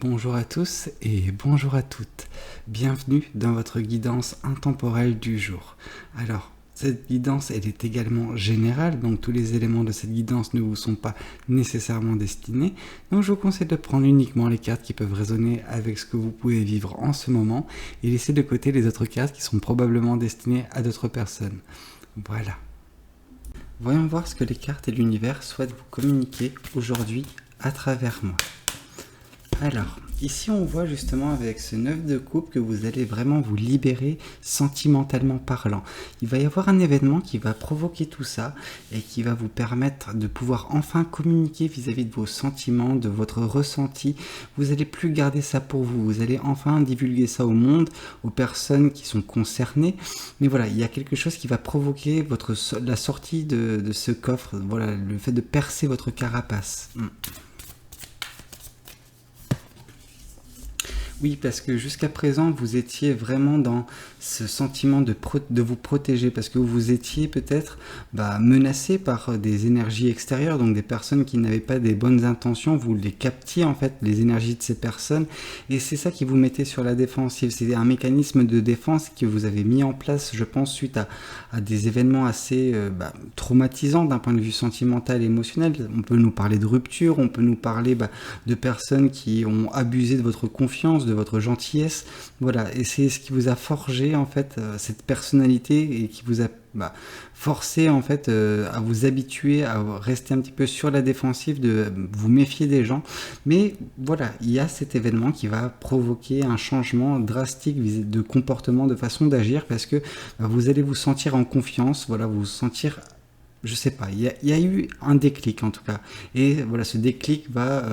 Bonjour à tous et bonjour à toutes. Bienvenue dans votre guidance intemporelle du jour. Alors, cette guidance, elle est également générale, donc tous les éléments de cette guidance ne vous sont pas nécessairement destinés. Donc je vous conseille de prendre uniquement les cartes qui peuvent résonner avec ce que vous pouvez vivre en ce moment et laisser de côté les autres cartes qui sont probablement destinées à d'autres personnes. Voilà. Voyons voir ce que les cartes et l'univers souhaitent vous communiquer aujourd'hui à travers moi. Alors, ici on voit justement avec ce 9 de coupe que vous allez vraiment vous libérer sentimentalement parlant. Il va y avoir un événement qui va provoquer tout ça et qui va vous permettre de pouvoir enfin communiquer vis-à-vis de vos sentiments, de votre ressenti. Vous n'allez plus garder ça pour vous, vous allez enfin divulguer ça au monde, aux personnes qui sont concernées. Mais voilà, il y a quelque chose qui va provoquer la sortie de ce coffre, voilà, le fait de percer votre carapace. Oui, parce que jusqu'à présent, vous étiez vraiment dans ce sentiment de vous protéger, parce que vous étiez peut-être menacé par des énergies extérieures, donc des personnes qui n'avaient pas des bonnes intentions, vous les captiez en fait, les énergies de ces personnes, et c'est ça qui vous mettait sur la défensive. C'est un mécanisme de défense que vous avez mis en place, je pense, suite à des événements assez traumatisants d'un point de vue sentimental et émotionnel. On peut nous parler de rupture, on peut nous parler de personnes qui ont abusé de votre confiance, de votre gentillesse, voilà, et c'est ce qui vous a forgé en fait cette personnalité et qui vous a forcé en fait à vous habituer à rester un petit peu sur la défensive, de vous méfier des gens. Mais voilà, il y a cet événement qui va provoquer un changement drastique de comportement, de façon d'agir, parce que vous allez vous sentir en confiance, voilà, vous sentir, je sais pas, il y a eu un déclic en tout cas, et voilà, ce déclic va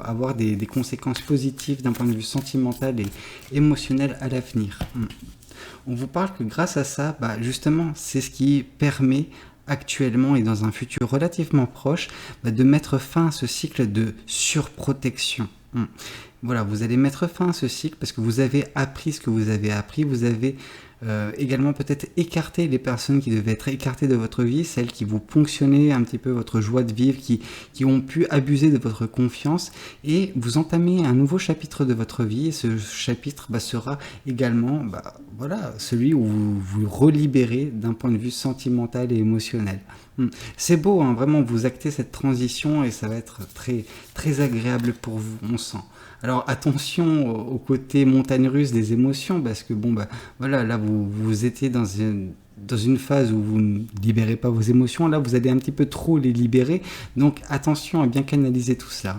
avoir des conséquences positives d'un point de vue sentimental et émotionnel à l'avenir. On vous parle que grâce à ça, justement, c'est ce qui permet actuellement et dans un futur relativement proche de mettre fin à ce cycle de surprotection. Voilà, vous allez mettre fin à ce cycle parce que vous avez appris ce que vous avez appris, vous avez également peut-être écarté les personnes qui devaient être écartées de votre vie, celles qui vous ponctionnaient un petit peu votre joie de vivre, qui ont pu abuser de votre confiance, et vous entamez un nouveau chapitre de votre vie, et ce chapitre sera également voilà, celui où vous vous relibérez d'un point de vue sentimental et émotionnel. C'est beau, hein, vraiment, vous actez cette transition et ça va être très, très agréable pour vous, on sent. Alors attention au côté montagne russe des émotions, parce que voilà, là vous étiez dans une phase où vous ne libérez pas vos émotions, là vous allez un petit peu trop les libérer, donc attention à bien canaliser tout ça.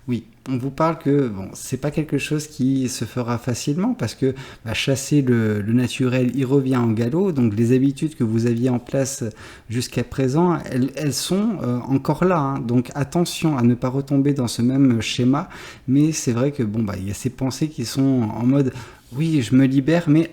Oui, on vous parle que c'est pas quelque chose qui se fera facilement, parce que chasser le naturel, il revient en galop, donc les habitudes que vous aviez en place jusqu'à présent, elles sont encore là, hein. Donc attention à ne pas retomber dans ce même schéma, mais c'est vrai que il y a ces pensées qui sont en mode oui, je me libère, mais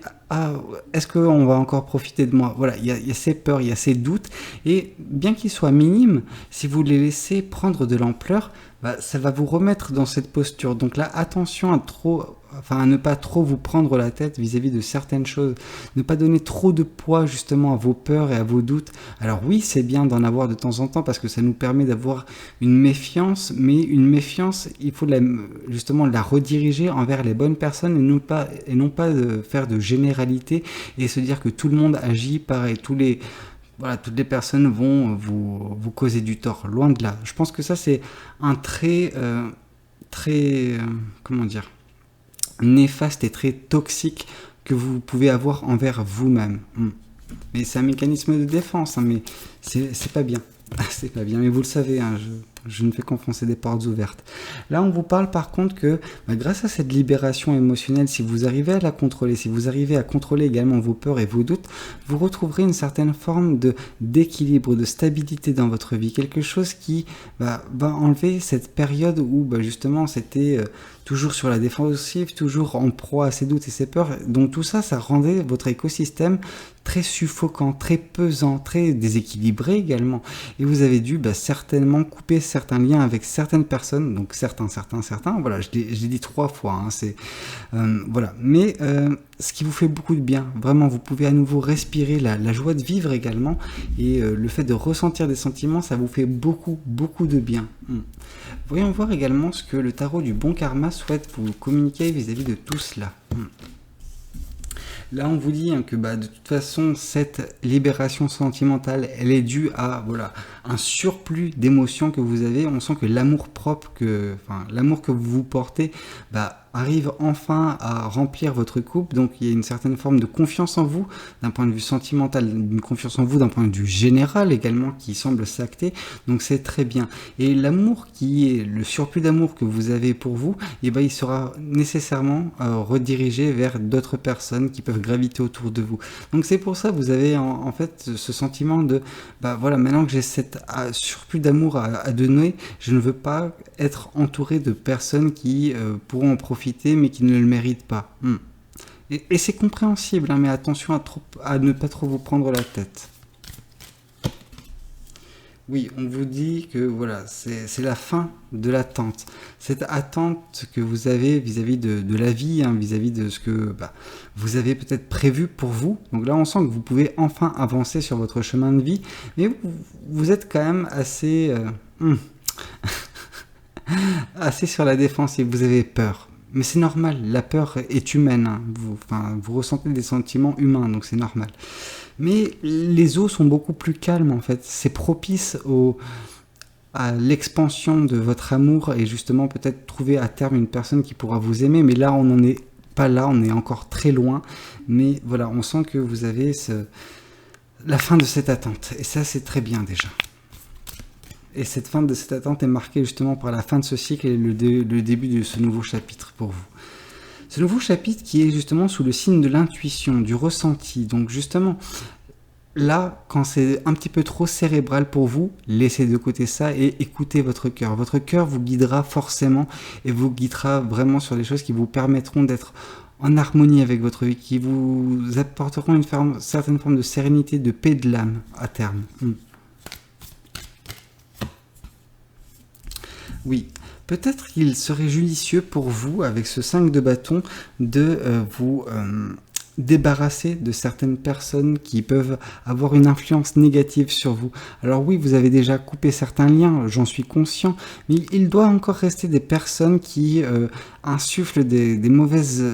est-ce qu'on va encore profiter de moi? Voilà, il y a ces peurs, il y a ces doutes, et bien qu'ils soient minimes, si vous les laissez prendre de l'ampleur, ça va vous remettre dans cette posture. Donc là, attention à ne pas trop vous prendre la tête vis-à-vis de certaines choses, ne pas donner trop de poids justement à vos peurs et à vos doutes. Alors oui, c'est bien d'en avoir de temps en temps parce que ça nous permet d'avoir une méfiance, mais une méfiance, il faut justement la rediriger envers les bonnes personnes et non pas faire de généralité et se dire que tout le monde agit pareil, toutes les personnes vont vous causer du tort, loin de là. Je pense que ça c'est un très comment dire, néfaste et très toxique que vous pouvez avoir envers vous-même. Mais c'est un mécanisme de défense, hein, mais c'est pas bien. C'est pas bien, mais vous le savez, hein, je ne fais qu'enfoncer des portes ouvertes. Là, on vous parle par contre que grâce à cette libération émotionnelle, si vous arrivez à la contrôler, si vous arrivez à contrôler également vos peurs et vos doutes, vous retrouverez une certaine forme d'équilibre, de stabilité dans votre vie. Quelque chose qui va enlever cette période où justement c'était toujours sur la défensive, toujours en proie à ses doutes et ses peurs. Donc tout ça, ça rendait votre écosystème très suffocant, très pesant, très déséquilibré également. Et vous avez dû certainement couper certains liens avec certaines personnes, donc certains, voilà, je l'ai dit 3 fois, hein, voilà. Mais ce qui vous fait beaucoup de bien, vraiment, vous pouvez à nouveau respirer la joie de vivre également, et le fait de ressentir des sentiments, ça vous fait beaucoup, beaucoup de bien. Voyons voir également ce que le tarot du bon karma souhaite vous communiquer vis-à-vis de tout cela. Là, on vous dit que de toute façon, cette libération sentimentale, elle est due à un surplus d'émotions que vous avez. On sent que l'amour propre, l'amour que vous portez, arrive enfin à remplir votre couple. Donc, il y a une certaine forme de confiance en vous, d'un point de vue sentimental, une confiance en vous d'un point de vue général également, qui semble s'acter. Donc, c'est très bien. Et l'amour qui est le surplus d'amour que vous avez pour vous, il sera nécessairement redirigé vers d'autres personnes qui peuvent graviter autour de vous. Donc, c'est pour ça que vous avez en fait ce sentiment de maintenant que j'ai cet surplus d'amour à donner, je ne veux pas être entouré de personnes qui pourront en profiter mais qui ne le méritent pas. Et c'est compréhensible, mais attention à ne pas trop vous prendre la tête. Oui, on vous dit que c'est la fin de l'attente. Cette attente que vous avez vis-à-vis de la vie, vis-à-vis de ce que vous avez peut-être prévu pour vous. Donc là, on sent que vous pouvez enfin avancer sur votre chemin de vie, mais vous êtes quand même assez, assez sur la défensive, vous avez peur. Mais c'est normal, la peur est humaine, vous ressentez des sentiments humains, donc c'est normal. Mais les eaux sont beaucoup plus calmes en fait, c'est propice à l'expansion de votre amour et justement peut-être trouver à terme une personne qui pourra vous aimer, mais là on n'en est pas là, on est encore très loin, mais on sent que vous avez la fin de cette attente, et ça c'est très bien déjà. Et cette fin de cette attente est marquée justement par la fin de ce cycle et le début de ce nouveau chapitre pour vous. Ce nouveau chapitre qui est justement sous le signe de l'intuition, du ressenti. Donc justement, là, quand c'est un petit peu trop cérébral pour vous, laissez de côté ça et écoutez votre cœur. Votre cœur vous guidera forcément et vous guidera vraiment sur des choses qui vous permettront d'être en harmonie avec votre vie, qui vous apporteront une certaine forme de sérénité, de paix de l'âme à terme. Oui, peut-être qu'il serait judicieux pour vous, avec ce 5 de bâton, de vous débarrasser de certaines personnes qui peuvent avoir une influence négative sur vous. Alors oui, vous avez déjà coupé certains liens, j'en suis conscient, mais il doit encore rester des personnes qui insufflent des mauvaises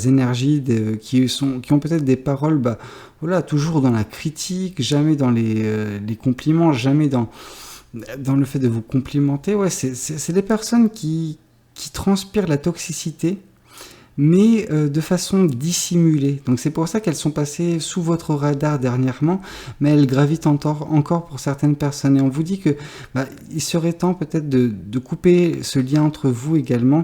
énergies, qui ont peut-être des paroles toujours dans la critique, jamais dans les compliments, jamais dans le fait de vous complimenter. C'est des personnes qui transpirent la toxicité, mais de façon dissimulée. Donc c'est pour ça qu'elles sont passées sous votre radar dernièrement, mais elles gravitent encore pour certaines personnes. Et on vous dit que il serait temps peut-être de couper ce lien entre vous également,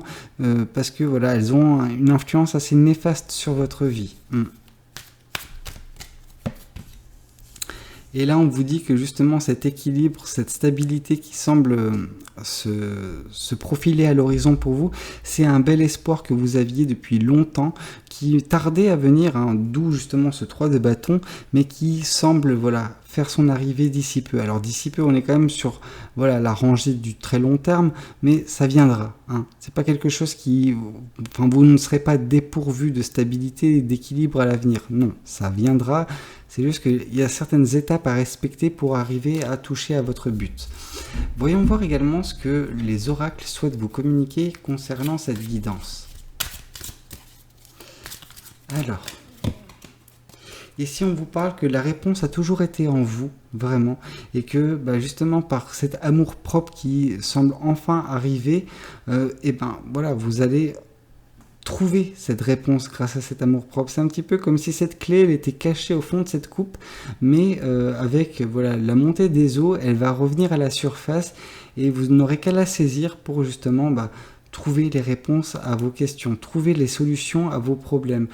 parce que elles ont une influence assez néfaste sur votre vie. Et là, on vous dit que justement cet équilibre, cette stabilité qui semble se profiler à l'horizon pour vous, c'est un bel espoir que vous aviez depuis longtemps, qui tardait à venir, d'où justement ce 3 de bâton, mais qui semble faire son arrivée d'ici peu. Alors d'ici peu, on est quand même sur la rangée du très long terme, mais ça viendra. C'est pas quelque chose vous ne serez pas dépourvu de stabilité et d'équilibre à l'avenir. Non, ça viendra. C'est juste qu'il y a certaines étapes à respecter pour arriver à toucher à votre but. Voyons voir également ce que les oracles souhaitent vous communiquer concernant cette guidance. Alors, ici on vous parle que la réponse a toujours été en vous, vraiment, et que justement par cet amour propre qui semble enfin arriver, vous allez trouver cette réponse grâce à cet amour propre. C'est un petit peu comme si cette clé elle était cachée au fond de cette coupe, mais avec la montée des eaux, elle va revenir à la surface et vous n'aurez qu'à la saisir pour justement trouver les réponses à vos questions, trouver les solutions à vos problèmes.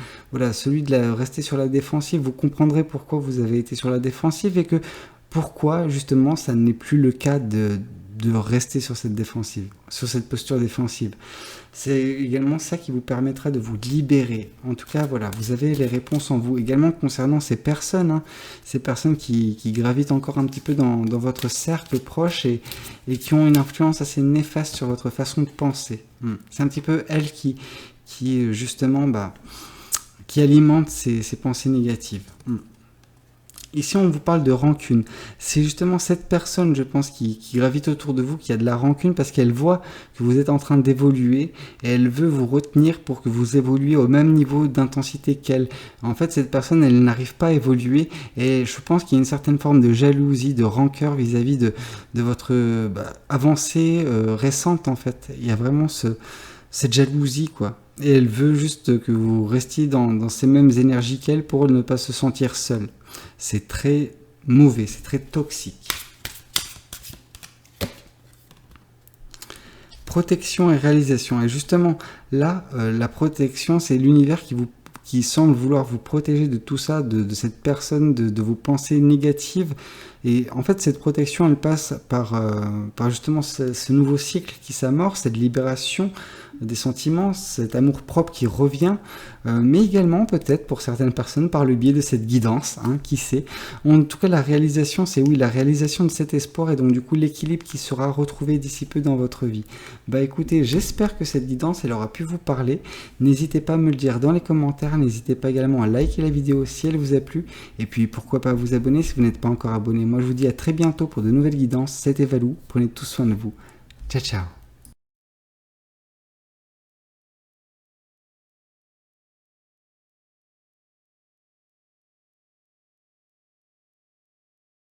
Celui de rester sur la défensive, vous comprendrez pourquoi vous avez été sur la défensive et que pourquoi justement ça n'est plus le cas de rester sur cette défensive, sur cette posture défensive. C'est également ça qui vous permettra de vous libérer. En tout cas, vous avez les réponses en vous. Également concernant ces personnes, ces personnes qui gravitent encore un petit peu dans votre cercle proche et qui ont une influence assez néfaste sur votre façon de penser. C'est un petit peu elles qui justement, qui alimentent ces pensées négatives. Ici, on vous parle de rancune. C'est justement cette personne, je pense, qui gravite autour de vous, qui a de la rancune parce qu'elle voit que vous êtes en train d'évoluer et elle veut vous retenir pour que vous évoluiez au même niveau d'intensité qu'elle. En fait, cette personne, elle n'arrive pas à évoluer et je pense qu'il y a une certaine forme de jalousie, de rancœur vis-à-vis de votre avancée récente, en fait. Il y a vraiment cette jalousie, quoi. Et elle veut juste que vous restiez dans ces mêmes énergies qu'elle pour ne pas se sentir seul. C'est très mauvais, c'est très toxique. Protection et réalisation. Et justement, là, la protection, c'est l'univers qui semble vouloir vous protéger de tout ça, de cette personne, de vos pensées négatives. Et en fait, cette protection, elle passe par justement ce nouveau cycle qui s'amorce, cette libération des sentiments, cet amour-propre qui revient, mais également peut-être pour certaines personnes par le biais de cette guidance, hein, qui sait. En tout cas, la réalisation, c'est oui, la réalisation de cet espoir et donc du coup l'équilibre qui sera retrouvé d'ici peu dans votre vie. Bah écoutez, j'espère que cette guidance, elle aura pu vous parler. N'hésitez pas à me le dire dans les commentaires, n'hésitez pas également à liker la vidéo si elle vous a plu, et puis pourquoi pas vous abonner si vous n'êtes pas encore abonné. Moi je vous dis à très bientôt pour de nouvelles guidances, c'était Valou, prenez tout soin de vous. Ciao ciao.